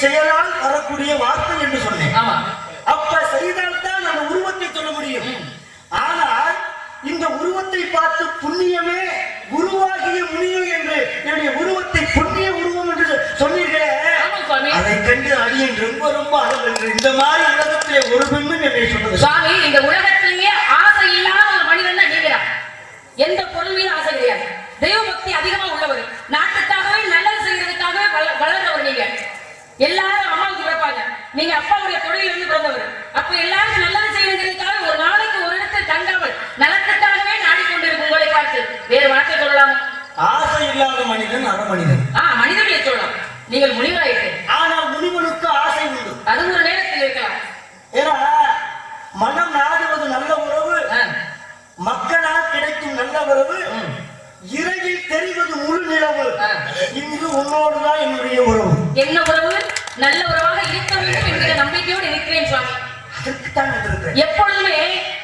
செயலால் வரக்கூடிய வார்த்தை என்று சொன்னேன். ஆமா. அப்ப செய்தால்தான் அந்த உருவத்தை சொல்ல முடியும். ஆனால் இந்த உருவத்தை பார்த்து புண்ணியமே குருவாகிய முனியும் என்று என்னுடைய உருவத்தை புண்ணிய உருவம் என்று சொன்னீர்களே, அதை கண்டு அடியன் ரொம்ப ரொம்ப அழகு. இந்த மாதிரி உலகத்திலே ஒரு பெண்ணும் என்னை சொன்னது. சுவாமி, இந்த உலகத்திலேயே ஆசை இல்லாத ஒரு மனிதன் தான் நீங்க. எந்த பொருள் மீது ஆசை கிடையாது. தெய்வ பக்தி அதிகமா உள்ளவர், நாட்டுக்காகவே நல்லது செய்யறதுக்காகவே வளர்றவர். நீங்க எல்லாரும் அம்மாவுக்கு பிறப்பாங்க, நீங்க அப்பாவுடைய தொழிலிருந்து பிறந்தவர். அப்ப எல்லாருக்கும் நல்லது செய்யறதுக்காக ஒரு நாளைக்கு ஒரு இடத்தில் தங்காமல் நலத்துக்காகவே நாடிக்கொண்டிருக்கும் உங்களை பார்த்து வேறு வார்த்தை சொல்லலாம். ஆசை இல்லாத மனிதன் அற மனிதன். மனிதர்களை சொல்லலாம். நீங்கள் முனிவராயிட்டு, ஆனால் முனிவனுக்கு ஆசை உண்டு. அது ஒரு நேரத்தில் இருக்கலாம். ஏன்னா மனம் நாடுவது நல்ல உறவு, மக்களால் கிடைக்கும் நல்ல உறவு, இரவில் தெரிவது முழு நிலவு. இங்கு உன்னோடுதான் என்னுடைய உறவு. என்ன உறவு? நல்ல உறவாக இருக்க வேண்டும் என்கிற நம்பிக்கையோடு இருக்கிறேன் சுவாமி. எப்பொழுதுமே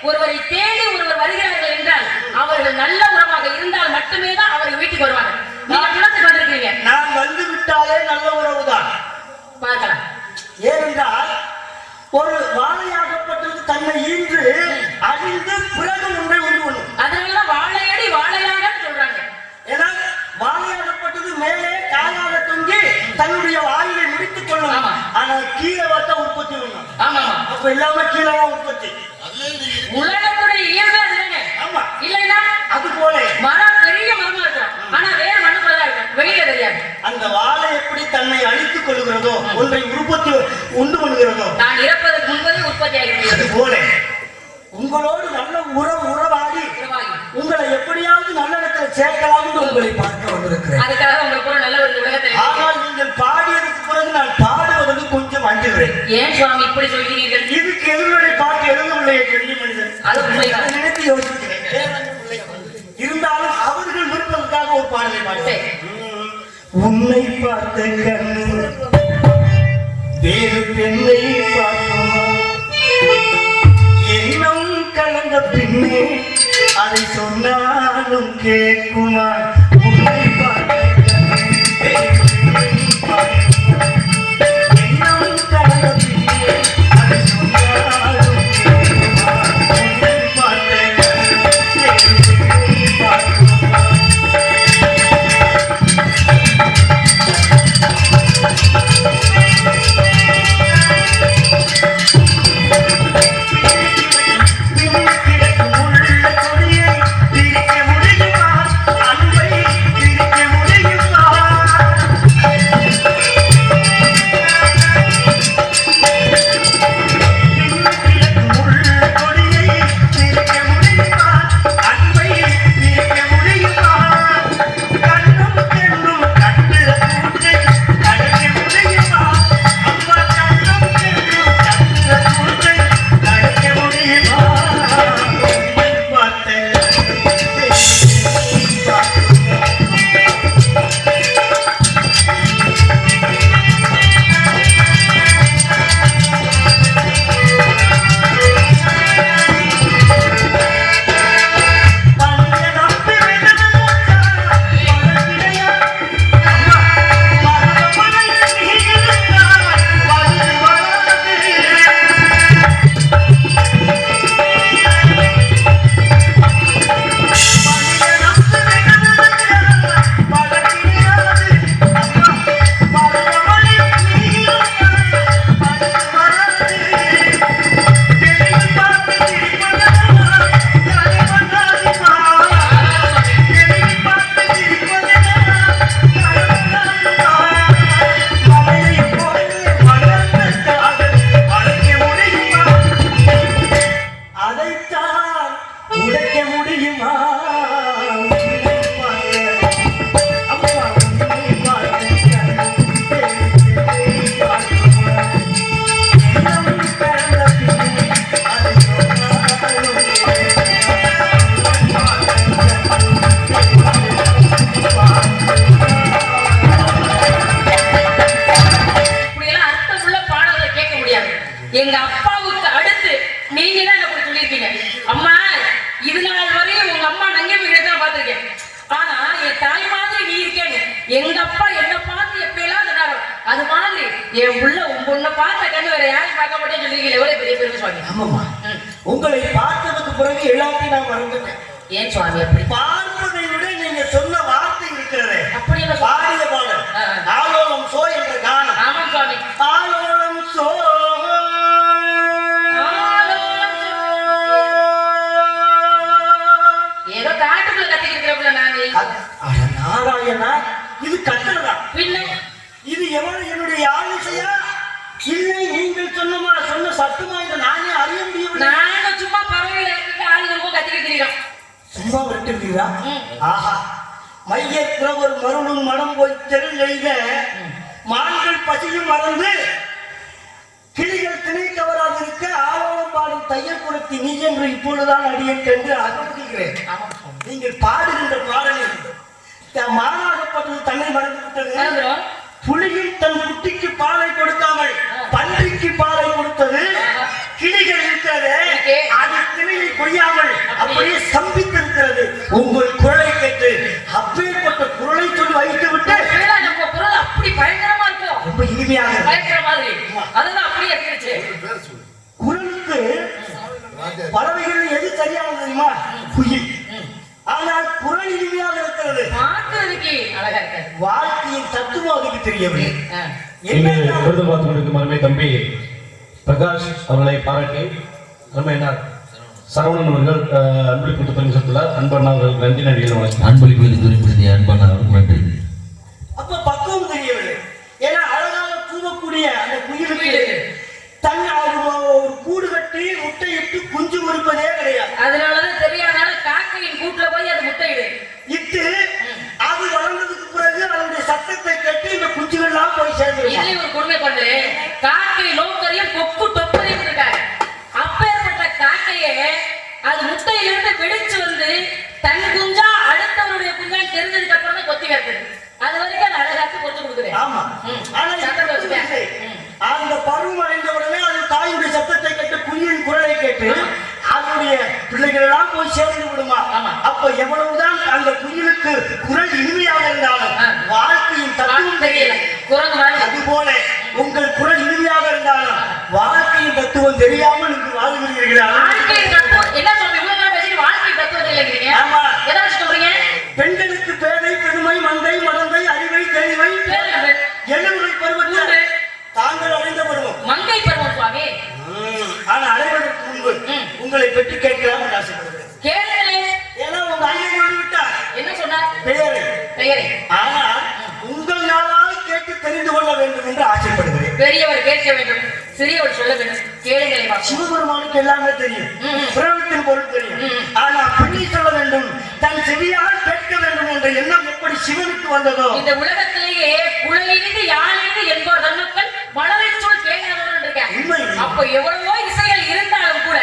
ஒருவரை தேடி ஒருவர் வருகிறார்கள் என்றால் அவர்கள் நல்ல உறவாக இருந்தால் மட்டுமே தான் அவர்கள் வீட்டுக்கு வருவாங்க. நீங்க குணத்துக்கு வந்திருக்கீங்க. நான் வந்து விட்டாலே நல்ல உறவு தான் பார்க்கலாம். ஏனென்றால் ஒரு வாழையாகப்பட்டது தன்னை ஈன்று அழிந்து பிறகு ஒன்றை உண்டு பண்ணும். அதனாலதான் வாழையடி வாழையாக சொல்றாங்க. ஏன்னா வாழையாகப்பட்டது மேலே காயாக தொங்கி தன்னுடைய வாயிலை முடித்துக் கொள்ளும். ஆனால் கீழே வந்த உற்பத்தி பண்ணும். ஆமா, அப்ப எல்லாமே கீழே உற்பத்தி. உலகத்துடைய இயல்பு அதுதானே. ஆமா, இல்லைன்னா அது போல மரம் பெரிய மரமா இருக்கும், ஆனா வேறு மண்ணுக்குள்ளதான் இருக்கும், வெளியில தெரியாது. அந்த வாழை எப்படி தன்னை அழித்துக் கொள்கிறதோ, ஒன்றை உற்பத்தி உண்டு பண்ணுகிறதோ, நான் இறப்பதற்கு முன்பதே உற்பத்தி ஆகிறது. அது போல உங்களோடு நல்ல உறவாடி உங்களை எப்படியாவது நல்ல இடத்துல சேர்க்கலாம் என்று உங்களை பார்க்க வந்திருக்கிறேன். அதுக்காக உங்களுக்கு ஒரு நல்ல ஒரு உலகத்தில். ஆனால் நீங்கள் பாடியதுக்கு பிறகு நான் பாடுவதற்கு கொஞ்சம் அஞ்சுகிறேன். ஏன் சுவாமி இப்படி சொல்கிறீர்கள்? இதுக்கு எதிர்வரை பாட்டு எழுதவில்லை பெரிய மனிதன். அது நினைத்து யோசிக்கிறேன். இருந்தாலும் அவர்கள் விருப்பதற்காக ஒரு பாடலை பாடுகிறேன். உன்னை பார்த்த கண்ணு வேறு பெண்ணை பார்க்குமா, எண்ணம் கலந்த பின்னே அதை சொன்னாலும் கேட்குமா. உன்னை பார்த்த எண்ணம் கலந்த பின்னே அதை சொன்னாலும் கேட்குமா. உன்னை பார்த்த எங்க அப்பாவுக்கு அடுத்து நீங்க தான் என்ன சொல்லியிருக்கீங்க. அம்மா இது நாள் வரையும் உங்க அம்மா நங்கை தான் பார்த்திருக்கேன், ஆனா என் தாய் மாதிரி நீ இருக்கேன்னு எங்க அப்பா என்ன பார்த்து எப்படியெல்லாம் சொன்னாரோ அது மாதிரி என் புள்ள உன் பொண்ணை பார்த்த கண்ணு வேற யாரும் பார்க்க மாட்டேன்னு சொல்லிருக்கீங்க. எவ்வளவு பெரிய பெருமை சுவாமி. ஆமாம்மா, உங்களை பார்த்ததுக்கு பிறகு எல்லாத்தையும் நான் மறந்துட்டேன். ஏன் சுவாமி அப்படி? பார்ப்பதை விட நீங்க சொன்ன வார்த்தை இருக்கிறதே, அப்படி என்ன பாடிய பாடல் ஆலோலம் சோ என்ற கானம். ஆமாம் சுவாமி. ஆலோலம் சோ ஏதோ காட்டுக்குள்ள கத்திக்கிட்டு நான் நாராயணா, இது கட்டளா பின்ன இது எவ்வளவு என்னுடைய ஆலோசையா இல்லை நீங்கள் சொன்ன சத்தமா இந்த நானே அறிய முடியவில்லை. நாங்க சும்மா பறவையில ஆளுங்க கத்திக்கிட்டு இருக்கிறோம். சும்மா விட்டுருக்கீங்களா? ஆஹா, மையற்றவர் மருளும் மனம் போய் தெருள் எழுத மான்கள் பசியும் மறந்து கிளிகள் திணை கவராது இருக்க ஆலோலம் பாடும் தையல் குலத்தி நீ என்று இப்பொழுதுதான் அடியேன் என்று அகப்படுகிறேன். நீங்கள் பாடுகின்ற பாடலில் மானாகப்பட்டது தன்னை மறந்து விட்டது. புலியும் தன் குட்டிக்கு பாலை கொடுக்காமல் பன்றிக்கு பாலை கொடுத்தது. கிளிகள் இருக்கிறது, அது கிளியை கொய்யாமல் அப்படியே சம்பித்திருக்கிறது. உங்கள் குரலை கேட்டு அப்பேற்பட்ட குரலை சொல்லி வைத்து விட்டு நம்ம குரல் அப்படி பயங்கரமா இருக்கும், ரொம்ப இனிமையாக பயங்கர மாதிரி. அதெல்லாம் அப்படியே இருந்துச்சு. குரலுக்கு பறவைகள் எது சரியானது தெரியுமா? குயில். ஆனால் குரல் இனிமையாக இருக்கிறது, பார்க்கிறதுக்கு அழகா இருக்காது. வாழ்க்கையின் தத்துவம் அதுக்கு தெரியவில்லை. விருது பார்த்து கொண்டிருக்கும் அருமை தம்பி பிரகாஷ் அவர்களை பாராட்டி அருமையினார் சரவணன் அவர்கள் அன்பளிப்பு தெரிவித்துள்ளார். அன்பண்ணா அவர்கள் நன்றி நடிகள் வணக்கம். அன்பளிப்பு துறைப்படுத்திய அன்பண்ணா நன்றி. அப்ப பக்குவம் தெரியவில்லை. ஏன்னா அழகாக கூவக்கூடிய அந்த குயிலுக்கு தன் ஒரு கூடு கட்டி முட்டையிட்டு குஞ்சு பொறுப்பதே கிடையாது. அதனாலதான் தெரியாதனால காக்கையின் கூட்டுல போய் அது முட்டையிடு இட்டு அது வளர்ந்ததுக்கு பிறகு அதனுடைய சத்தத்தை கேட்டு இந்த குஞ்சுகள் எல்லாம் போய் சேர்ந்து. இதே ஒரு கொடுமை பண்ணு, காக்கை நோக்கரையும் கொக்கு தொப்பரையும் இருக்காரு. அப்பேற்பட்ட காக்கையே அது முட்டையிலிருந்து வெடிச்சு வந்து தன் குஞ்சா அடுத்தவருடைய குஞ்சா தெரிஞ்சதுக்கு அப்புறம் தான் கொத்தி வைக்கிறது. அது வரைக்கும் அது அழகாக்கி கொத்து கொடுக்குறேன். ஆமா, அந்த பருவம் அடைந்த உடனே அது தாயுடைய சத்தத்தை கேட்டு குயிலின் குரலை கேட்டு அதனுடைய பிள்ளைகள் எல்லாம் போய் சேர்ந்து விடுமா. அப்ப எவ்வளவுதான் அந்த குயிலுக்கு குரல் இனிமையாக இருந்தாலும் வாழ்க்கையின் தத்துவம் தெரியல. அது போல உங்கள் குரல் இனிமையாக இருந்தாலும் வாழ்க்கையின் தத்துவம் தெரியாமல் இங்கு வாழ்கிறீர்களா? என்ன சொல்றீங்க? வாழ்க்கை தத்துவம் இல்லைங்கிறீங்க. ஆமா, ஏதாவது சொல்றீங்க? பெண்களுக்கு பேதை பெருமை மந்தை மடந்தை அறிவை தெளிவை எழுமுறை பருவத்தில் தாங்கள் அடைந்த பருவம் மங்கை பருவம் சுவாமி. ஆனா அடைவதற்கு முன்பு உங்களை பற்றி கேட்கலாம் என்று ஆசைப்படுகிறேன். கேளுங்களே. ஏன்னா உங்க அண்ணன் கொண்டு விட்டார். என்ன சொன்னார்? பெயரை. ஆனால் உங்கள் நாளால் கேட்டு தெரிந்து கொள்ள வேண்டும் என்று ஆசைப்படுகிறேன். பெரியவர் கேட்க வேண்டும், சிறியவர் சொல்ல வேண்டும். கேளுங்களே. சிவபெருமானுக்கு எல்லாமே தெரியும், பிரபத்தின் பொருள் தெரியும். ஆனா பிள்ளை சொல்ல வேண்டும், தன் செவியால் கேட்க வேண்டும் என்ற எண்ணம் எப்படி சிவனுக்கு வந்ததோ. இந்த உலகத்திலேயே குழலிருந்து யாழிருந்து என்போர் தன்னுக்கள் மனதை சொல் கேட்கிறவர்கள் இருக்காங்க. அப்ப எவ்வளவோ இசைகள் இருந்தாலும் கூட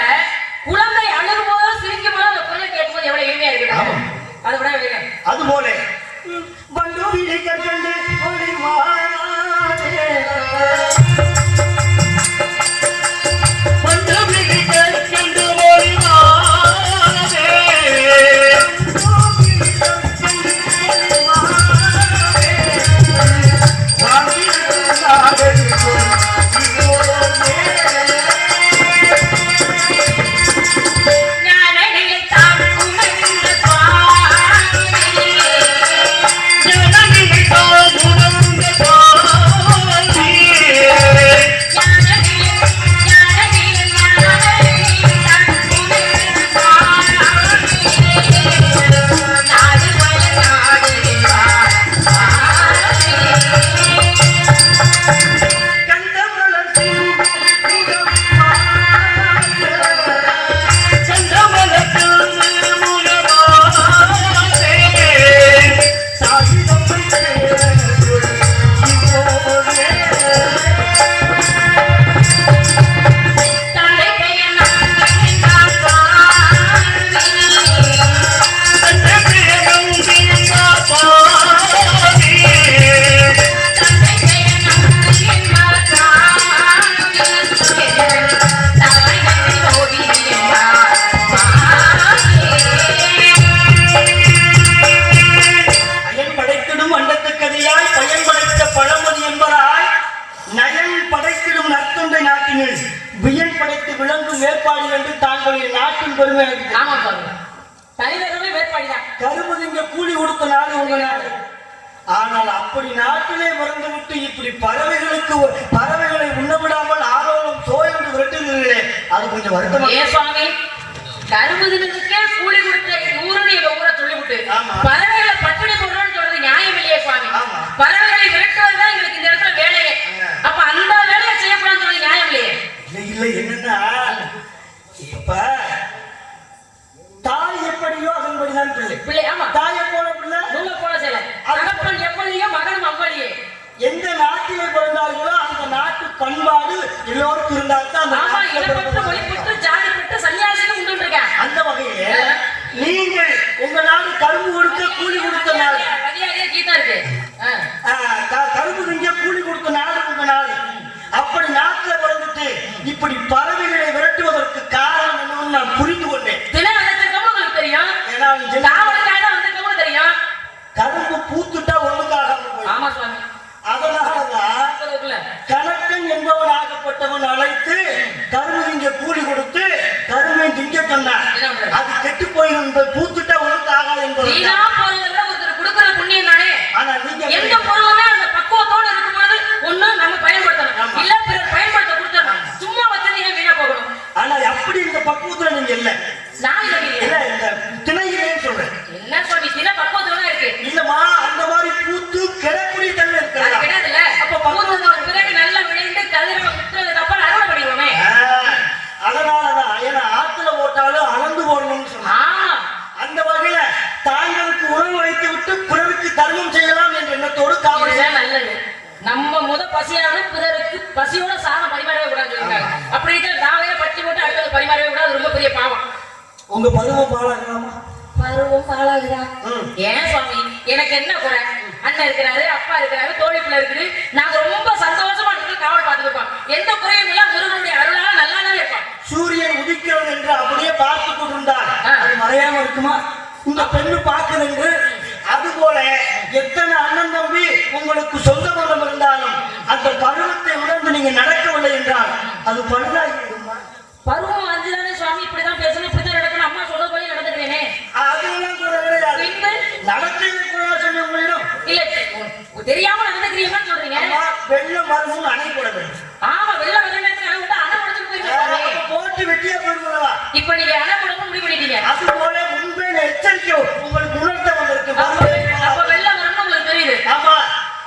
குழந்தை அழுகும் போதோ சிரிக்கும் போதோ அந்த குரலை கேட்கும்போது எவ்வளவு இனிமையா இருக்கு. அதை விட வேணும். அது போல வண்டூரிலே கண்டு பெருமை எனக்கு. ஆமா சுவாமி, தலைவர்களே வேட்பாடிதான். கரும்பு திங்க கூலி கொடுத்த நாடு உங்க நாடு. ஆனால் அப்படி நாட்டிலே மறந்து விட்டு இப்படி பறவைகளை உண்ணவிடாமல் ஆரோலம் சோயந்து விரட்டுகிறீர்களே, அது கொஞ்சம் வருத்தமா. ஏன் சுவாமி, கரும்பு தினத்துக்கே கூலி கொடுத்த ஊருன்னு எங்க ஊரை சொல்லிவிட்டு ஆமா. பறவைகளை பட்டினி போடுறோம்னு சொல்றது நியாயம் இல்லையே சுவாமி. ஆமா. பறவைகளை விரட்டுவதுதான் எங்களுக்கு இந்த இடத்துல வேலையே. அப்ப அந்த வேலையை செய்யக்கூடாதுன்னு சொல்றது நியாயம் இல்லையே. இல்லை என்னன்னா, இப்ப தாய் எப்படியோ அதன்படிதான் பிள்ளை. பிள்ளை ஆமா, தாயை போல பிள்ளை நூலை போல செய்யல. தகப்பன் எவ்வளியோ மகனும் அவ்வளியே. எந்த நாட்டிலே பிறந்தார்களோ அந்த நாட்டு பண்பாடு எல்லோருக்கும் இருந்தால்தான் அந்த ஆமா, நாட்டிலே இனப்பட்டு பிறந்தவர்கள். மொழிப்பட்டு ஜாதிப்பட்டு சன்னியாசிகள் உண்டு இருக்கேன். அந்த வகையிலே நீங்கள் உங்க நாடு கரும்பு கொடுக்க கூலி கொடுத்த நாடு, மரியாதையா கீதா இருக்கு. கரும்பு திங்க கூலி கொடுத்த நாடு உங்க நாடு. அப்படி நாட்டில் பிறந்துட்டு இப்படி பறவைகளை விரட்டுவதற்கு காரணம் என்னன்னு நான் புரிந்து கொண்டேன். தினம் வந்திருக்கவங்க உங்களுக்கு தெரியும், ஏன்னா காவலுக்காக வந்திருக்கவங்க தெரியும். கரும்பு பூத்துட்டா ஒண்ணுக்காக ஆமா சுவாமி, அதனாலதான் அதுக்குள்ள கணக்கன் என்பவன் ஆகப்பட்டவன் அழைத்து கரும்பு திங்க கூலி கொடுத்து கரும்பை திங்க சொன்னான். அது கெட்டு போயிருந்த பூத்துட்டா ஒண்ணுக்கு ஆகாது என்பது. வீணா போறதை விட ஒருத்தர் கொடுக்கிற புண்ணியம் தானே. ஆனா நீங்க எந்த பொருளுமே அந்த பக்குவத்தோடு இருக்கும் பொழுது ஒண்ணு நம்ம பயன்படுத்தணும், இல்ல பிறர் பயன்படுத்த கொடுத்தணும். சும்மா வச்சது ஏன் வீணா போகணும்? ஆனா அப்படி இந்த பக்குவத்துல நீங்க இல்ல. நான் இல்ல, இல்ல இந்த திணையிலேன்னு சொல்றேன். என்ன சுவாமி, சின்ன பக்குவத்துல தான் இருக்கு. இல்லம்மா, அந்த மாதிரி பூத்து கிடக்கூடிய தன்மை அது இருக்கிறதா? கிடையாதுல்ல. அப்ப பக்குவத்துக்கு பிறகு நல்லா விளைந்து கதிரவ விட்டுறதுக்கு அப்புறம் அறுவடை பண்ணிடுவோமே. அதனாலதான் ஏன்னா ஆத்துல போட்டாலும் அளந்து போடணும்னு சொன்னா. ஆமா, அந்த வகையில தாங்களுக்கு உணவு வைத்து விட்டு பிறருக்கு தர்மம் செய்யலாம் என்ற எண்ணத்தோடு காவல் இதுதான் நல்லது. நம்ம பசியான பிறருக்கு பசியோட சாதம் பரிமாறவே கூடாதுன்னு சொல்லிருக்காங்க. அப்படி இருக்க நாவே பட்டி போட்டு அடுத்தது பரிமாறவே கூடாது, ரொம்ப பெரிய பாவம். உங்க பருவம் பாழாகலாமா? பருவம் பாழாகுதா? ஏன் சுவாமி, எனக்கு என்ன குறை? அண்ணன் இருக்கிறாரு, அப்பா இருக்கிறாரு, தோழி பிள்ளை இருக்குது. நாங்க ரொம்ப சந்தோஷமா இருக்கு, காவல் பார்த்துருப்போம். எந்த குறையும் இல்ல, முருகனுடைய அருளால நல்லாவே இருப்போம். சூரியன் உதிக்கிறது என்று அப்படியே பார்த்து கொண்டிருந்தார், அது மறையாம இருக்குமா? இந்த பெண்ணு பார்க்குது என்று. அதுபோல எத்தனை அண்ணன் தம்பி உங்களுக்கு சொந்த பந்தம் இருந்தாலும் அந்த பருவத்தை உணர்ந்து நீங்க நடக்கவில்லை என்றால் அது பழுதாகிடுமா? பருவம் அஞ்சுதானே சுவாமி, இப்படிதான் பேசணும், இப்படிதான் நடக்கணும். அம்மா சொல்றது போய் நடந்துக்கிறேனே. அதெல்லாம் கூட கிடையாது. நடத்தையை கூட சொன்ன உங்களிடம் இல்ல, தெரியாம நடந்துக்கிறீங்கன்னு சொல்றீங்க. வெள்ளம் மரமும் அணை போட வேண்டும். ஆமா, வெள்ள வர நேரத்துக்கு அணை விட்டு அணை உடச்சு போயிருக்கீங்க. போட்டு வெட்டியா போயிருந்தவா? இப்ப நீங்க அணை போடணும் முடிவு பண்ணிட்டீங்க. அது போல முன்பே எச்சரிக்கை உங்களுக்கு உணர்த்த வந்திருக்கு. அப்ப வெள்ள வரணும்னு உங்களுக்கு தெரியுது. ஆமா,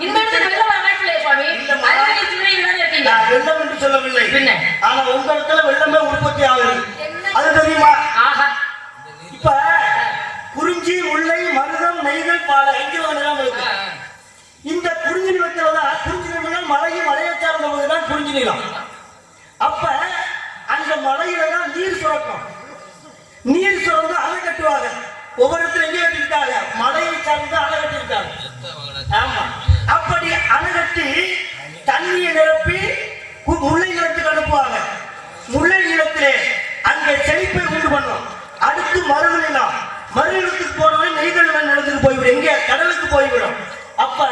இந்த இடத்துல வெள்ள வர வாய்ப்பு இல்லையே சுவாமி. அறிவியல் சிந்தனையில்தானே இருக்கீங்க. நான் வெள்ளம் என்று சொல்லவில்லை. பின்ன? ஆனா உங்க இடத்துல வெள்ளமே உற்பத்தி ஆகுது, அது தெரியுமா? ஆஹா, இப்ப குறிஞ்சி, முல்லை, மருதம், நெய்தல், பாலை 5 வகைதான் இருக்கு. இந்த குறிஞ்சி நிலத்துலதான் குறிஞ்சி நிலம் மலையும் மலையை சார்ந்த போதுதான் குறிஞ்சி நிலம். அப்ப அந்த மலையில தான் நீர் சுரக்கும். நீர் சுரந்து அணை கட்டுவாங்க. ஒவ்வொரு இடத்துல எங்கே கட்டிருக்காங்க? மலையை சார்ந்து அணை கட்டிருக்காங்க. ஆமா, அப்படி அணை கட்டி தண்ணியை நிரப்பி முல்லை நிலத்துக்கு அனுப்புவாங்க. முல்லை நிலத்திலே அங்கே செழிப்பை உண்டு பண்ணும். அடுத்து மருது நிலம், மருது நிலத்துக்கு போனவங்க நெய்தல் நிலத்துக்கு போய்விடும், எங்கே? கடலுக்கு போய்விடும். அப்ப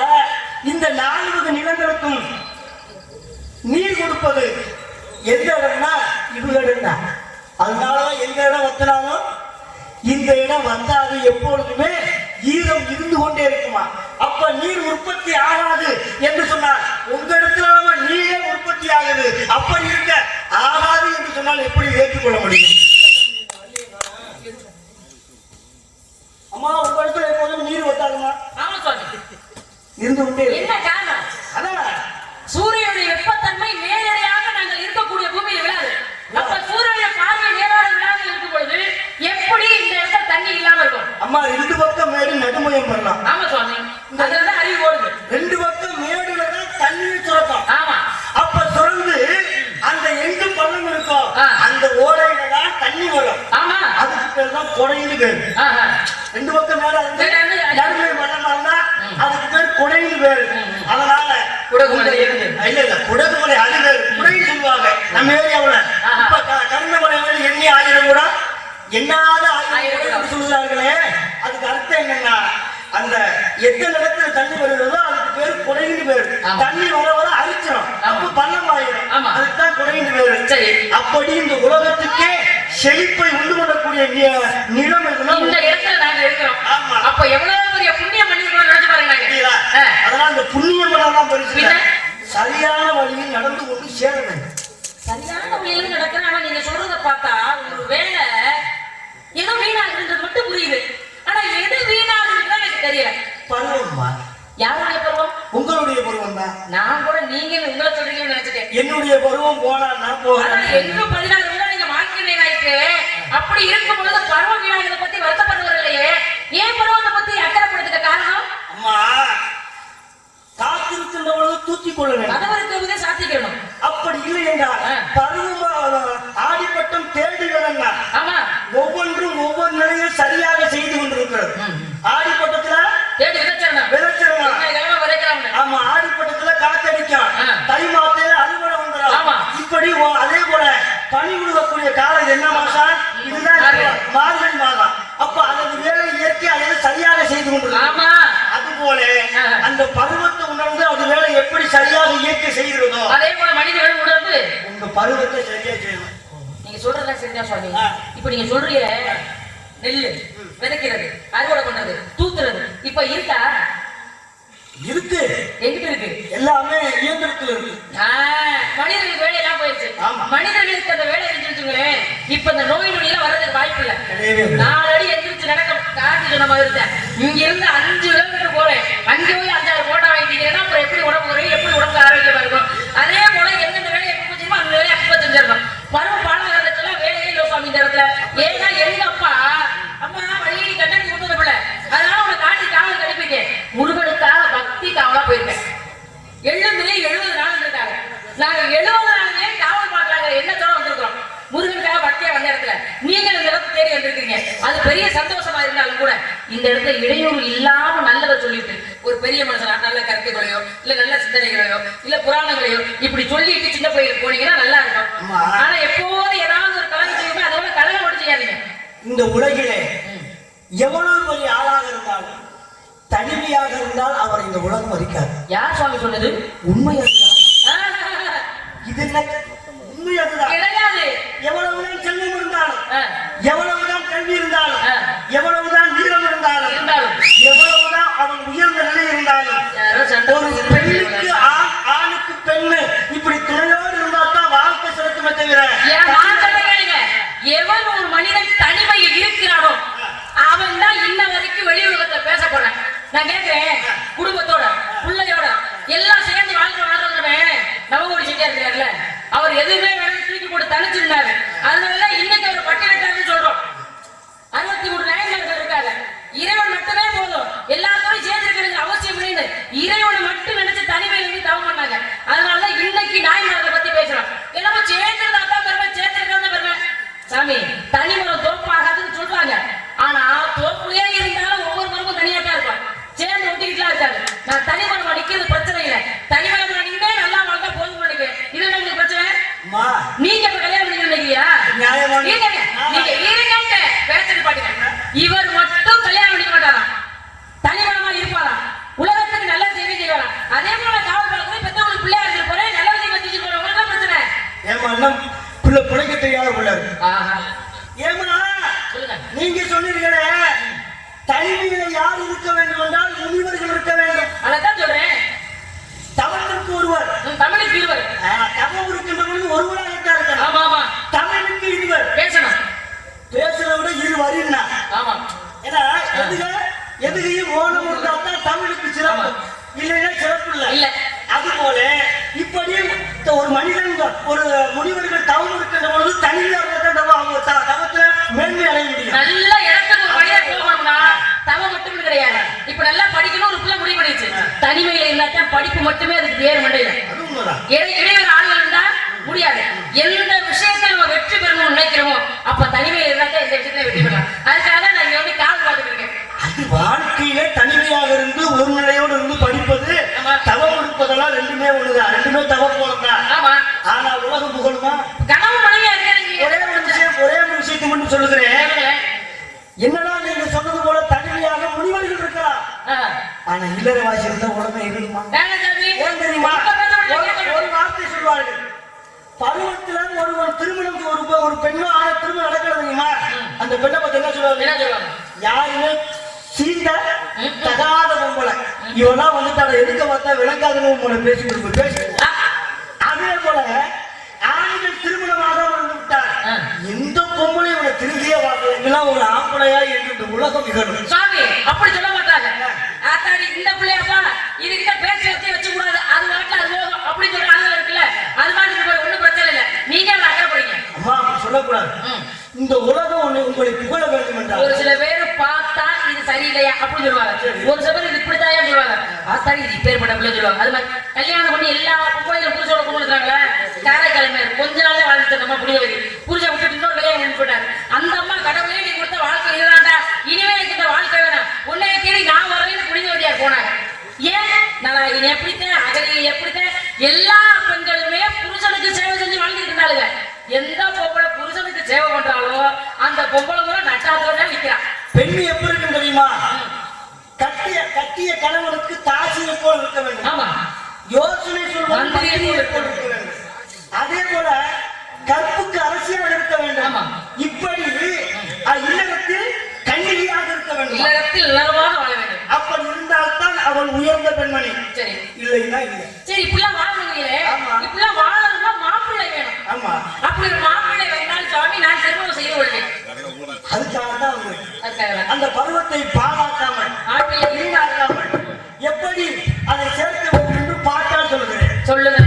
இந்த 4 வகை நிலங்களுக்கும் நீர் கொடுப்பது எந்த இடம்னா இது இடம் தான். அதனாலதான் எந்த இடம் வத்தினாலும் இந்த இடம் வந்தாது எப்பொழுதுமே ஈரம் இருந்து கொண்டே இருக்குமா. அப்ப நீர் உற்பத்தி ஆகாது என்று சொன்னால் உங்க இடத்துல நீரே உற்பத்தி ஆகுது. அப்படி இருக்க ஆகாது என்று சொன்னால் எப்படி ஏற்றுக்கொள்ள முடியும்? அம்மா, உங்க இடத்துல எப்போதும் நீர் வத்தாதுமா? ஆமா சுவாமி, இருந்து கொண்டே என்ன காரணம்? அதான் சூரியனுடைய வெப்பத்தன்மை நேரடியாக நாங்கள் இருக்கக்கூடிய பூமியில் விழாது. அப்ப சூரியனுடைய பார்வை நேராக விழாது இருக்கும் பொழுது எப்படி இந்த இடத்துல தண்ணி இல்லாம இருக்கும்? அம்மா, 2 பக்கம் மேடு நடுமயம் பண்ணலாம். ஆமா சுவாமி, அதுலதான் அறிவு ஓடுது. 2 பக்கம் மேடுல தான் தண்ணீர் சுரக்கும். ஆமா, அப்ப சுரந்து அந்த எங்கு பள்ளம் இருக்கும் அந்த ஓடையில தான் தண்ணி வரும். ஆமா, அதுக்கு பேர் தான் கொடைன்னு பேரு. 2 பக்கம் மேல நடுமை மண்ணா அதுக்கு பேர் கொடைன்னு பேரு. அதனால குடகுமலை இல்ல குடகுமலை அது பேரு, குடைன்னு சொல்லுவாங்க நம்ம ஏரியாவுல. இப்ப கருந்தமலை எண்ணி 1000 கூட என்னாத 1000 சொல்லுவார்களே, அதுக்கு அர்த்தம் என்னன்னா அந்த எத்தனை இடத்துல தண்ணி வருகிறதோ அதுக்கு பேரு குடைன்னு பேரு. தண்ணி வர வர அரிச்சிடும், அப்ப பள்ளம் ஆயிரும், அதுக்குதான் குடைன்னு பேரு. அப்படி இந்த உலகத்துக்கே செழிப்பை உண்டு பண்ணக்கூடிய நிலம் எதுனா இந்த இடத்துல நாங்க இருக்கிறோம். ஆமா. அப்ப எவ்வளவு பெரிய புண்ணியம் பண்ணிருக்கோம் நினைச்சு பாருங்க நாங்க. புரியுதா? அதனால இந்த புண்ணியமெல்லாம் தான் பரிசு. சரியான வழியில் நடந்து கொண்டு சேர வேண்டும். சரியான வழியில நடக்கிறேன். ஆனா நீங்க சொல்றத பார்த்தா ஒரு வேலை ஏதோ வீணாகுதுன்றது மட்டும் புரியுது. ஆனா எது வீணாகுதுன்னு எனக்கு தெரியல. பருவம்மா, யாருடைய பருவம்? உங்களுடைய பருவம் தான். நான் கூட நீங்க உங்களை சொல்றீங்கன்னு நினைச்சிட்டேன். என்னுடைய பருவம் போனா நான் போகிறேன். எங்க 16 வருடம் நீங்க மார்க்கெட் ஆயிட்டு அப்படி இருக்கும் பொழுது பருவம் வீணாகிறத பத்தி வருத்தப்படுவது இல்லையே. ஏன் பருவத்தை பத்தி அக்கறைப்படுத்துக்க காரணம்? அம்மா, காத்திருக்கின்ற பொழுது தூக்கிக் கொள்ள வேண்டும். கதவு இருக்கிறதே சாத்திக்கணும். அப்படி இல்லை என்றால் பருவமா ஆடிப்பட்டம் தேடுகிறேன். ஆமா, ஒவ்வொன்றும் ஒவ்வொரு நிலையில் சரியாக செய்து கொண்டிருக்கிறது. ஆடிப்பட்டத்துல தேடி விதைச்சிடணும். விதைச்சிடலாம். ஆமா, ஆடிப்பட்டத்துல காத்தடிக்கும். தை மாத்தையில அறுவடை வந்துடும். இப்படி அதே போல பனி விழுவக்கூடிய காலம் என்ன மாசம்? இதுதான் மார்கழி மாதம். அப்ப அதற்கு வேலை இயற்கை அதை சரியாக செய்து கொண்டிருக்கும். அதுபோல அந்த பருவத்தை உணர்ந்து அது வேலை எப்படி சரியாக இயற்கை செய்கிறதோ அதே போல மனிதர்கள் உணர்ந்து உங்க பருவத்தை சரியா செய்யணும். நீங்க சொல்றதா சரியா சொன்னீங்க. இப்ப நீங்க சொல்றீங்க நெல்லு விதைக்கிறது, அறுவடை பண்றது, தூத்துறது இப்ப இருக்கா? இருக்கு. எங்கிட்ட இருக்கு? எல்லாமே இயந்திரத்துல இருக்கு. மனிதர்களுக்கு வேலையெல்லாம் போயிடுச்சு. மனிதர்களுக்கு அந்த வேலை இருந்துச்சுங்களேன். இப்ப இந்த நோய் நொடியெல்லாம் வர்றதுக்கு வாய்ப்பு இல்லை. 4 அடி எந்திரிச்சு நடக்க காட்டி சொன்ன மாதிரி இருந்தேன். இங்க இருந்து 5 கிலோமீட்டர் போறேன். அங்கே போய் 5-6 போட்டா வாங்கிட்டீங்கன்னா அப்புறம் எப்படி உடம்பு குறையும், எப்படி உடம்பு ஆரோக்கியமா இருக்கும். அதே போல எந்தெந்த வேலையை எப்ப செஞ்சுமோ அந்த வேலையை அப்ப செஞ்சிடணும். பருவம் பாடகத்துக்கெல்லாம் வேலையே இல்லை சுவாமி இந்த இடத்துல. ஏன்னா எங்க அப்பா அம்மா வழியை கண்டடி கொண்டு பிள்ளை, அதனால உங்களை காட்டி காவல் கடிப்பீங்க. முருகனுக்காக பக்தி காவலா போயிருக்கேன். 70 நாள் இருக்காங்க. நாங்க 70 நாளுமே காவல் பார்க்கறாங்க எண்ணத்தோட வந்திருக்கிறோம். முருகனுக்காக பக்தியா வந்த இடத்துல நீங்க இந்த இடத்தை தேடி வந்திருக்கீங்க. அது பெரிய சந்தோஷமா இருந்தாலும் கூட இந்த இடத்துல இடையூறு இல்லாம நல்லதை சொல்லிட்டு ஒரு பெரிய மனுஷனா நல்ல கருத்துக்களையோ இல்ல நல்ல சிந்தனைகளையோ இல்ல புராணங்களையோ இப்படி சொல்லிட்டு சின்ன கோயிலுக்கு போனீங்கன்னா நல்லா இருக்கும். ஆனா எப்போது ஏதாவது ஒரு கலந்து செய்யுமே அதோட கலகம் மட்டும் செய்யாதீங்க. இந்த உலகிலே எவ்வளவு பெரிய ஆளாக இருந்தாலும் தனிமையாக இருந்தால் அவர் இந்த உலகம் மதிக்காது. யார் சுவாமி சொன்னது? உண்மை அதுதான். இது என்ன உண்மை அதுதான். கிடையாது. எவ்வளவுதான் செல்வம் இருந்தாலும், எவ்வளவுதான் கல்வி இருந்தாலும், எவ்வளவுதான் வீரம் இருந்தாலும், எவ்வளவுதான் அவன் உயர்ந்த நிலை இருந்தாலும், ஒரு பெண்ணுக்கு ஆணுக்கு பெண்ணு இப்படி துணையோடு இருந்தால் தான் வாழ்க்கை சிறக்குமே தவிர. எவன் ஒரு மனிதன் தனிமையில் இருக்கிறானோ அவன் தான் இன்ன வரைக்கும் வெளி உலகத்துல பேச போறான். நான் கேட்கிறேன், குடும்பத்தோட பிள்ளையோட எல்லாம் சேர்ந்து வாழ்றவங்க நவகோடி செஞ்சா இருக்காருல்ல, அவர் எதுவுமே வேணும் தூக்கி போட்டு தனிச்சிருந்தாரு. அதனால இன்னைக்கு அவர் பட்டியலிட்டாருன்னு சொல்றோம். 63 நாயன்மார்கள் இருக்காங்க. இறைவன் மட்டுமே போதும், எல்லாரும் சேர்ந்திருக்கிறது அவசியம் இல்லைன்னு இறைவனை மட்டும் நினைச்சு தனிமையில இருந்து தவம் பண்ணாங்க. அதனாலதான் இன்னைக்கு நாயன்மார்களை பத்தி பேசுறோம். எல்லாமே சேர்ந்திருந்தா தான் பெருமை, சேர்ந்திருக்கிறதா பெருமை. சாமி, தனிமரம் தோப்பாகாதுன்னு சொல்றாங்க. ஆனா தோப்புலயே இருந்தாலும் ஒவ்வொரு மரமும் தனியா தான் இருக்கும், சேர்ந்து ஒட்டிக்கிட்டுலாம் இருக்காது. நான் தனிமரம் அடிக்கிறது பிரச்சனை இல்லை, தனிமரம் அடிக்கிட்டே நல்லா வாழ்ந்தா போதும் நினைக்கிறேன். இது உங்களுக்கு பிரச்சனை? நீங்க இப்ப கல்யாணம் பண்ணி நினைக்கிறியா? நீங்க இருங்க பேச பாட்டுங்க. இவர் மட்டும் கல்யாணம் பண்ணிக்க மாட்டாராம், தனிமரமா இருப்பாராம், உலகத்துக்கு நல்ல செய்தி செய்வாராம். அதே போல காவல் பார்க்கணும், பெற்றவங்களுக்கு பிள்ளையா இருக்கு போறேன், நல்ல செய்தி வச்சு போறவங்களுக்கு பிரச்சனை. ஏமா அண்ணன் பிள்ளை பிழைக்க தெரியாத பிள்ளை. ஏமா நீங்க சொன்னீர்களே தனிமையில யார் இருக்க வேண்டும் என்றால் முனிவர்கள் இருக்க வேண்டும். அதான் சொல்றேன். தமிழுக்கு ஒருவர், தமிழுக்கு இருவர். தவம் இருக்கின்றவர்களுக்கு ஒருவராக இருக்காரு. ஆமா ஆமா. தமிழுக்கு இருவர் பேசணும். பேசுறத விட இரு வரின்னா. ஆமா. ஏன்னா எதுகையும் ஓனம் இருந்தால் தான் தமிழுக்கு சிறப்பு, இல்லைன்னா சிறப்பு இல்லை. அதுபோல இப்படி ஒரு மனிதன் ஒரு முனிவர்கள் தவம் இருக்கின்ற பொழுது தனியாக தவத்துல மேன்மை அடைய முடியும். நல்ல இடத்துக்கு ஒரு மனிதன் போகணும்னா தவம் மட்டும் கிடையாது. இப்ப நல்லா படிக்கணும் ஒரு பிள்ளை முடிவு பண்ணிச்சு, தனிமையில இருந்தா படிப்பு மட்டுமே அதுக்கு வேறு மண்டையில. அது உண்மைதான். இடைவெளி ஆளுநர் இருந்தா முடியாது. எந்த விஷயத்தை நம்ம வெற்றி பெறணும்னு நினைக்கிறோமோ அப்ப தனிமையில இருந்தா இந்த விஷயத்துல வெற்றி பெறலாம். அதுக்காக நான் இங்க வந்து காவல் பார்த்துட்டு இருக்கேன். வாழ்க்கையில தனிமையாக இருந்து ஒரு நிலையோடு இருந்து படிப்பது தவம் இருப்பதெல்லாம் ரெண்டுமே ஒண்ணுதான், ரெண்டுமே தவம் போலதான். ஆனா உலகம் புகழுமா? கனவு மனைவியா இருக்க ஒரே ஒரு விஷயத்தை மட்டும் சொல்லுகிறேன். என்னடா நீங்க சொன்னது போல தனிமையாக முனிவர்கள் இருக்கலாம், ஆனா இல்லறவாசி இருந்தா உடனே இருக்குமா? ஏன் தெரியுமா? ஒரு வார்த்தை சொல்வார்கள், பருவத்துல ஒரு திருமணம் ஒரு பெண்ணோ ஆன திருமணம் நடக்கிறது தெரியுமா? அந்த பெண்ணை பத்தி என்ன சொல்லுவாங்க? யாருமே சீந்த தகாத பொம்பளை இவெல்லாம் வந்துட்டாட எதுக்க பார்த்தா விளங்காதுன்னு உங்களை பேசி அதே போல ஆண்கள் திருமணமாக வந்து விட்டார். எந்த பொம்பளை இவனை திரும்பியே பார்க்கல ஒரு ஆம்பளையா என்று இந்த உலகம் நிகழும். சாமி அப்படி சொல்ல மாட்டாங்க. ஆத்தாடி இந்த பிள்ளையாப்பா இதுகிட்ட பேச்சு வச்சு கூடாது, அது வாட்டில் அது போகும் அப்படின்னு சொல்ற ஆளுங்க இருக்குல்ல, அது மாதிரி ஒண்ணும் பிரச்சனை இல்லை. நீங்க அதை அக்கறைப்படுங்க. அம்மா அப்படி சொல்லக்கூடாது. இந்த உலகம் உங்களை புகழ வேண்டும் என்றால் ஒரு சில பேர் பார்த்தா இது சரியில்லையா அப்படின்னு சொல்லுவாங்க. ஒரு சில பேர் இது இப்படித்தாயா சொல்லுவாங்க. ஆத்தாடி இது இப்பேற்பட்ட பிள்ளை சொல்லுவாங்க. அது மாதிரி கல்யாணம் பண்ணி எல்லா பொம்பளைகளும் புருஷோட கும்பிடுறாங்களே, காரைக்கிழமை கொஞ்ச நாளே வாழ்ந்துட்டு நம்ம புரிஞ்சவரி புரிஞ்ச விட்டுட்டு இன்னொரு வேலையை முடிவு போட்டாரு. அந்த அம்மா கடவுளே நீ கொடுத்த வாழ்க்கை இதுதான்டா, இனிமே எனக்கு இந்த வாழ்க்கை வேணாம், உன்னைய தேடி நான் வரேன்னு புரிஞ்சவரியார் போனாங்க. ஏன் நான் இது எப்படித்தான் அகலி எப்படித்தான் எல்லா பெண்களுமே புருஷனுக்கு சேவை செஞ்சு வாழ்ந்துட்டு இருந்தாளுங்க. எந்த பொம்பளை புருஷனுக்கு சேவை பண்றாலோ அந்த பொம்பளை கூட நட்டாத்தோட நிக்கிறான். பெண் எப்படி இருக்கும் தெரியுமா? கட்டிய கணவனுக்கு தாசியை போல் இருக்க வேண்டும். ஆமா, யோசனை சொல்வது போல் இருக்க வேண்டும். அதே போல கற்புக்கு அரசியாக இருக்க வேண்டும். ஆமா, இப்படி இல்லறத்தில் கண்ணியாக இருக்க வேண்டும். இல்லறத்தில் நலமாக வாழ வேண்டும். அப்படி இருந்தால்தான் அவள் உயர்ந்த பெண்மணி. சரி, இல்லைன்னா இல்லை. சரி, இப்படிலாம் வாழணுங்களே, ஆமா. இப்படிலாம் வாழணும்னா மாப்பிள்ளை வேணும். ஆமா, அப்படி ஒரு மாப்பிள்ளை வந்தால் சுவாமி நான் திருமணம் செய்து கொள்வேன். அதுக்காக தான் அதுக்காக அந்த பருவத்தை பாழாக்காமல் ஆட்களை வீணாக்காமல் எப்படி அதை சேர்க்க வேண்டும் என்று பார்த்தால் சொல்கிறேன். சொல்லுங்க.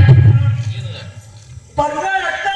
பருவகாலத்தை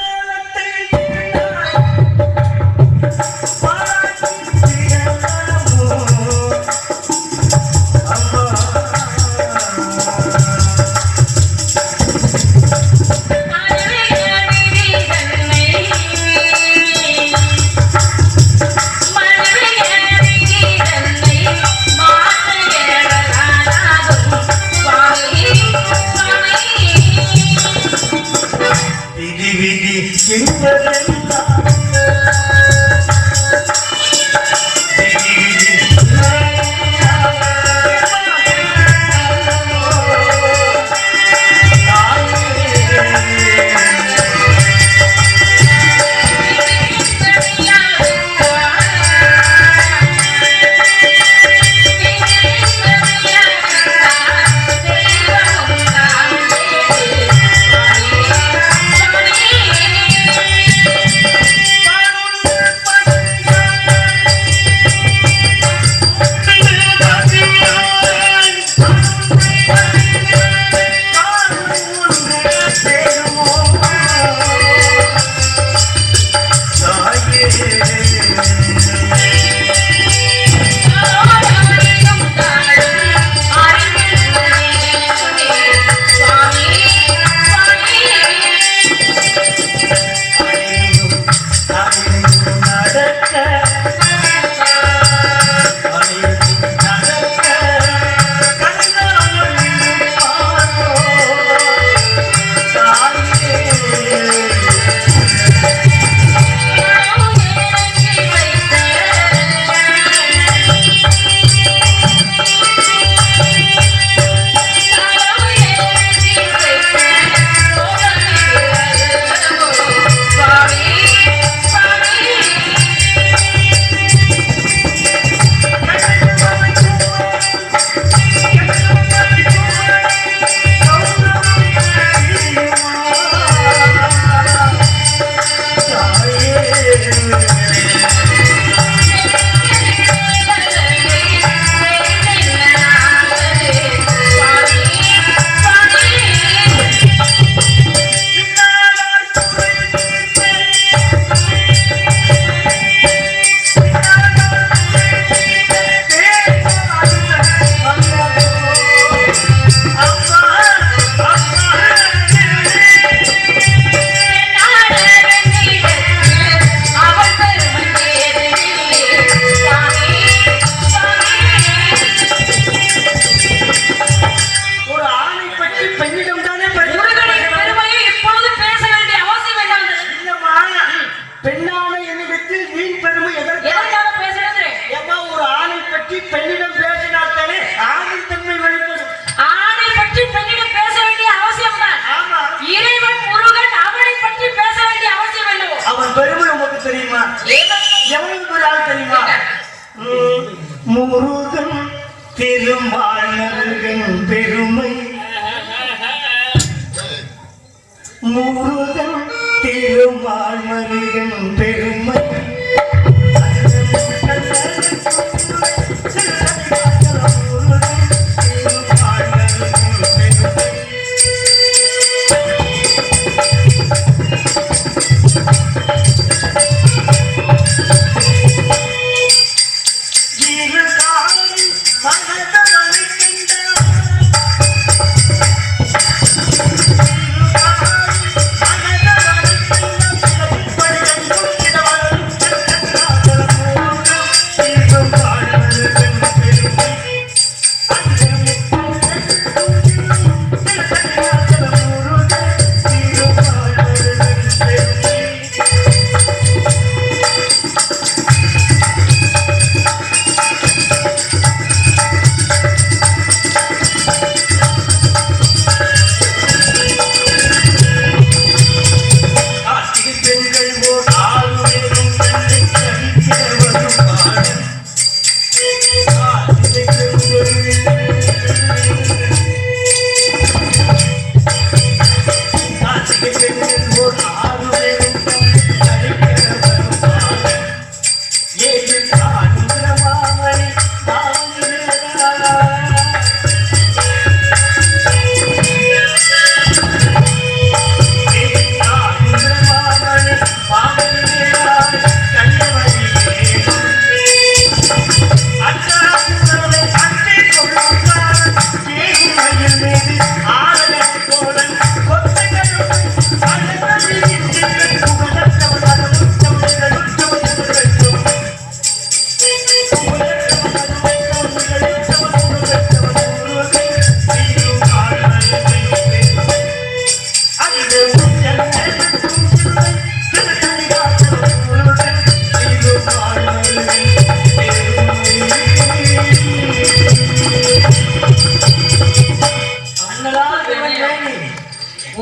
முருகன் திருமால் மருகன் பெருமை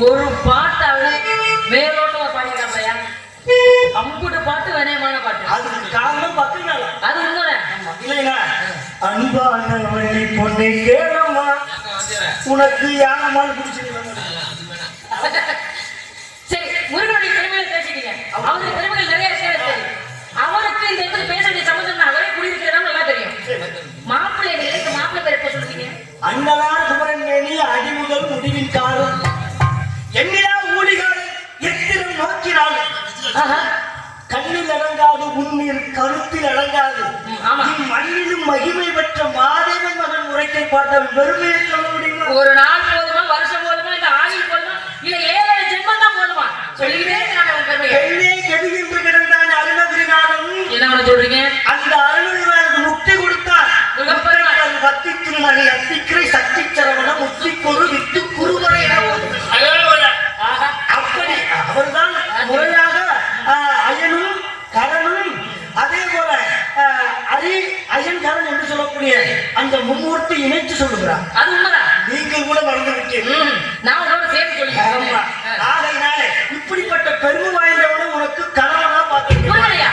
ஒரு பாட்டாவது மேலோட்டமா பாடிக்கிறாங்கய்யா. அம்புட்டு பாட்டு வினயமான பாட்டு. அதுக்கு காரணம் பத்துனால. அது உண்மைதானே? இல்லையா? அன்பானவளை பொண்ணை கேளம்மா, உனக்கு யானமால் பிடிச்சிருக்கா? சரி, முருகனுடைய பெருமைகளை பேசிட்டீங்க. அவருடைய பெருமைகள் நிறைய இருக்கு. அவருக்கு இந்த இடத்துல பேச வேண்டிய சம்பந்தம் அவரே குடியிருக்கிறதா நல்லா தெரியும். மாப்பிள்ளை நிலைக்கு மாப்பிள்ளை பேர் எப்ப சொல்லுவீங்க? அண்ணலார் குமரன் மேனி அடிமுதல் முடிவின் காலம் எண்ணிலா ஊழிகாலம் எத்திரம் நோக்கினால் கண்ணில் அடங்காது உன்னில் கருத்தில் அடங்காது மண்ணிலும் மகிமை பெற்ற மாதேவன் மகன் உரைக்கை பாட்ட பெருமையை சொல்ல முடியுமா? ஒரு நாள் போதுமா, வருஷம் போதுமா, இந்த ஆயுள் போதுமா, இல்ல 7 ஜென்மம் தான் போதுமா? சொல்லிக்கிட்டே இருக்காங்க உங்க பெருமையை. பெண்ணே கெடுகின்ற கிடந்தான் அருணகிரிநாதன். என்ன சொல்றீங்க? அந்த அருணகிரிநாதனுக்கு முக்தி கொடுத்தான். பக்தி திருநாளை அத்திக்கிரை சக்தி சரவண முக்திக்கொரு வித்து குருவரை அப்படி அவர்தான் முறையாக அயனும் கரனும் அதே போல அயன் கரன் என்று சொல்லக்கூடிய அந்த மும்மூர்த்தி இணைத்து சொல்லுகிறார். அது உண்மைதான். நீங்கள் கூட மறந்து விட்டீர்கள். நான் உங்களோட சேர்த்து சொல்லுங்க. ஆகையினாலே இப்படிப்பட்ட பெருமை வாய்ந்தவனை உனக்கு கணவனா பார்த்துருக்கேன்.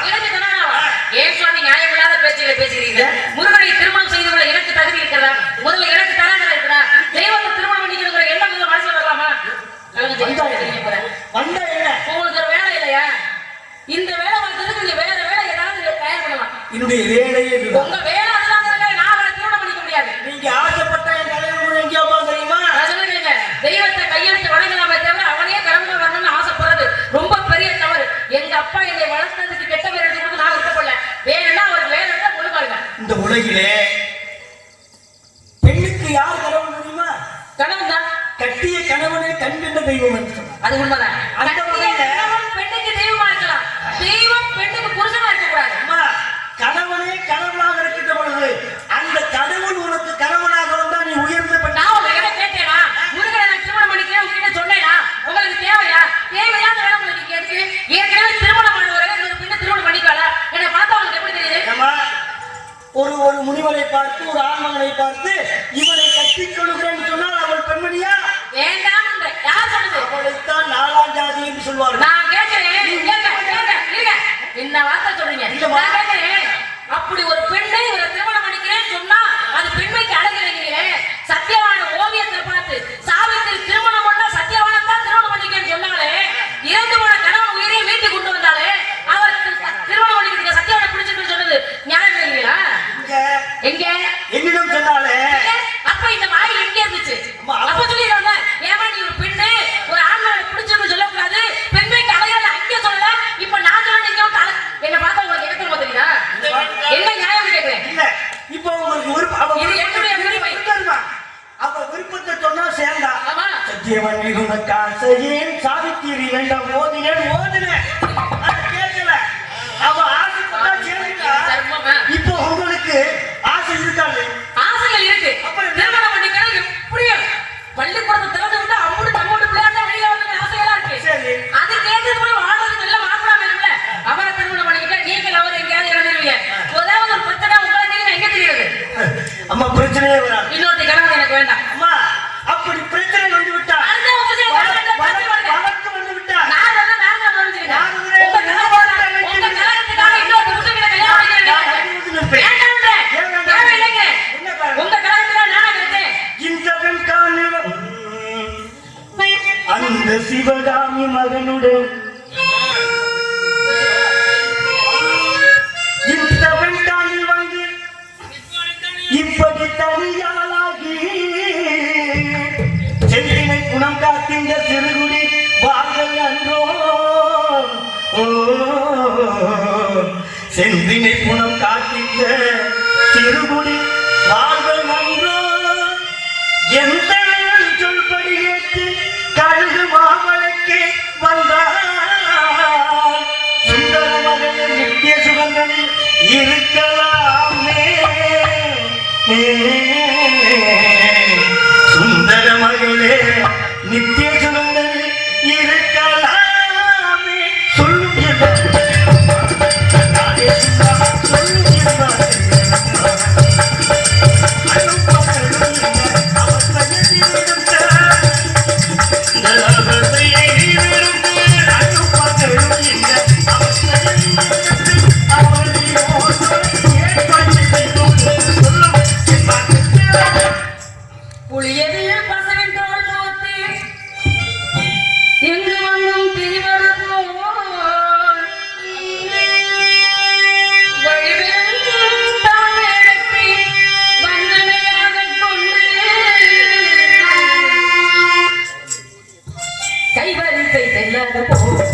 எனக்கு கணவனாவா? ஏன் சுவாமி நியாயமில்லாத பேச்சுகளை பேசுகிறீங்க? முருகனை திருமணம் செய்து கொள்ள எனக்கு தகுதி இருக்கிறதா? முதல்ல எனக்கு தராதரா இருக்கிறா? தெய்வத்தை திருமணம் பண்ணிக்கிற எண்ணம் முதல்ல மனசுல வரலாமா? வந்தா என்ன? உங்களுக்கு ஒரு வேலை இல்லையா? இந்த வேலை வந்ததுக்கு நீங்க வேற வேலை ஏதாவது தயார் பண்ணலாம். என்னுடைய வேலையே இதுதான். உங்க வேலை அதுதான். நான் அவரை திருமணம் பண்ணிக்க முடியாது. நீங்க ஆசைப்பட்ட என் தலைவர் எங்கேயா தெரியுமா? நான் சொல்லுங்க, தெய்வத்தை கையெழுத்து வணங்கலாமே தவிர அவனே கிளம்ப வரணும்னு ஆசைப்படுறது ரொம்ப பெரிய தவறு. எங்க அப்பா என்னை வளர்த்ததுக்கு கெட்ட பேர் எடுத்துக்கிட்டு நான் விருப்பப்படல. வேணும்னா அவருக்கு வேலை இருந்தா கொண்டு பாருங்க. இந்த உலகிலே பெண்ணுக்கு யார் கணவன் தெரியுமா? கணவன் தான். கட்டிய கணவனை கண்கண்ட தெய்வம் என்று சொன்னார். அது உண்மைதான். அந்த வகையில பெண்ணுக்கு தெய்வமா இருக்கலாம், தெய்வம் பெண்ணுக்கு புருஷனா இருக்கக்கூடாது. அம்மா, கணவனே கணவனாக இருக்கின்ற பொழுது அந்த கடவுள் உனக்கு கணவனாக வந்தா நீ உயர்ந்த பெண். நான் உங்ககிட்ட கேட்டேனா? முருகனை நான் திருமணம் பண்ணிக்கிறேன் உங்ககிட்ட சொன்னேனா? உங்களுக்கு தேவையா? தேவையில்லாத வேலை உங்களுக்கு கேட்டு ஏற்கனவே திருமணம் பண்ணுவாரு இன்னொரு பெண்ணை திருமணம் பண்ணிக்காதா? என்னை பார்த்தா உங்களுக்கு எப்படி தெரியுது? ஒரு முனிவரை பார்த்து ஒரு ஆண்மகனை பார்த்து இவனை கட்டிக் கொள்கிறேன்னு சொன்னால் அவள் பெண்மணியா? வேண்டாம். யார் சொன்னது? அவளைத்தான் 4ஆம் ஜாதி என்று சொல்வார்கள். நான் கேட்கிறேன், என்ன வார்த்தை சொல்றீங்க? நான் கேட்கிறேன், அப்படி ஒரு பெண்ணை ஒரு திருமணம் பண்ணிக்கிறேன்னு சொன்னா அது பெண்மைக்கு அழகிறீங்களே. சத்தியவான ஓவியத்தை பார்த்து சாவித்திரி திருமணம் பண்ணா சத்தியவான தான் திருமணம் பண்ணிக்கிறேன்னு சத்தியவன் மிகுந்த காசையேன் சாவித்திரி வேண்டாம் ஓதினேன் அதை கேட்கல அவ ஆசைப்பட்டா சேர்ந்துட்டா. இப்போ உங்களுக்கு ஆசை இருக்காது? ஆசைகள் இருக்கு. அப்புறம் திருமணம் பண்ணிக்கிறது எப்படியும் பள்ளிக்கூடத்தை திறந்து விட்டு அம்மோடு நம்மோடு விளையாட வெளியே வந்து ஆசையெல்லாம் இருக்கு. சரி. அது கேட்டது போல வாழ்றது நல்ல மாப்பிளா வேணும்ல. அவரை திருமணம் பண்ணிக்கிட்டா நீங்கள் அவர் எங்கேயாவது இறந்துருவீங்க. ஏதாவது ஒரு பிரச்சனை உங்களுக்கு எங்க தெரியாது. அம்மா பிரச்சனையே வராது. இன்னொருத்தி கணவன் எனக்கு வேண்டாம். அம்மா அப்படி பிரச்சனை வந்து விட்டா அடுத்த உபதேசம் வழக்கு வந்து விட்டா நான் தான் வருகிறேன். உங்க கலகத்துக்காக இன்னொரு முஸ்லிம்களை கல்யாணம் பண்ணிக்கிறேன். வேண்டாம்ன்றேன். தேவையில்லைங்க. உங்க கலகத்துக்காக நானா கேட்டேன். இந்தவன் காணிலும் அந்த சிவகாமி மகனுடன் இந்தவன் காணில் வந்து இப்படி தனியாளாகி செந்தினை குணம் காத்திந்த சிறுகுடி வாழல் அன்றோ. செந்தினை குணம் காத்திந்த சிறுகுடி வாழல் அன்றோ. எந்த சொல்படி ஏற்று கழுகு மாமலைக்கு வந்தார். சுந்தர மகன் நித்திய சுகந்தனில் இருக்கலாமே. சுந்தர மகளே நித்திய சுகந்தனில் இருக்கலாமே. சொல்லும் புளியதில் பசவின் தோல் போத்தி எங்கு வந்தும் பிரிவது போல் வழிவில் தான் எடுத்து வந்தனையாகக் கொண்டு கைவரிசை செல்லாத போல்